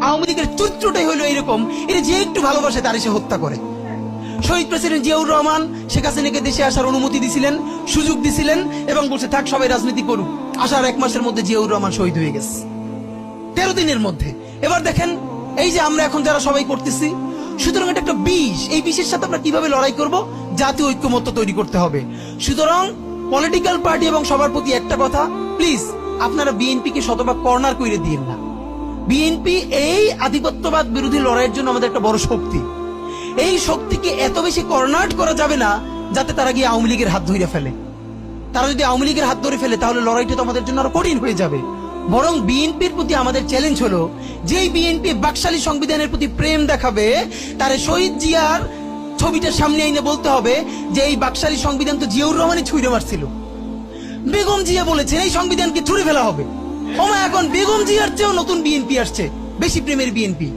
আওয়ামী লীগের চরিত্রটাই হলো এরকম, এটা যে একটু ভালোবাসে তার সে হত্যা করে। শহীদ প্রেসিডেন্ট জিয়াউর রহমান শেখ হাসিনাকে দেশে আসার অনুমতি দিছিলেন, সুযোগ দিছিলেন এবং বলছে থাক সবাই রাজনীতি করুক। আসার 1 মাসের মধ্যে জিয়াউর রহমান শহীদ হয়ে গেছে, 13 দিনের মধ্যে। এবার দেখেন এই যে আমরা এখন যারা সবাই করতেছি, সুতরাং এটা একটা বিষ। এই বিষের সাথে আমরা কিভাবে লড়াই করব? জাতীয় ঐক্যমত্য তৈরি করতে হবে। সুতরাং পলিটিক্যাল পার্টি এবং সবার প্রতি একটা কথা, প্লিজ আপনারা বিএনপি কে শতভাগ কর্নার করে দিয়েন না। বিএনপি এই আধিপত্যবাদ বিরোধী লড়াইয়ের জন্য আমাদের একটা বড় শক্তি। এই শক্তিকে এত বেশি কর্নার করা যাবে না যাতে তারা গিয়ে আওয়ামী লীগের হাত ধরে ফেলে। তারা যদি আওয়ামী লীগের হাত ধরে ফেলে তাহলে লড়াইটা তো আমাদের জন্য আরো কঠিন হয়ে যাবে। বরং বিএনপির প্রতি আমাদের চ্যালেঞ্জ হলো, যেই বিএনপি বাকশালী সংবিধানের প্রতি প্রেম দেখাবে তারে শহীদ জিয়ার ছবিটা সামনে এনে বলতে হবে যে এই বাকশালী সংবিধান তো জিয়াউর রহমানই ছুঁড়ে মারছিল। বেগম জিয়া বলেছেন এই সংবিধানকে ছুঁড়ে ফেলা হবে। ওমা এখন বেগম জিয়ার চেয়েও নতুন বিএনপি আসছে, বেশি প্রেমের বিএনপি।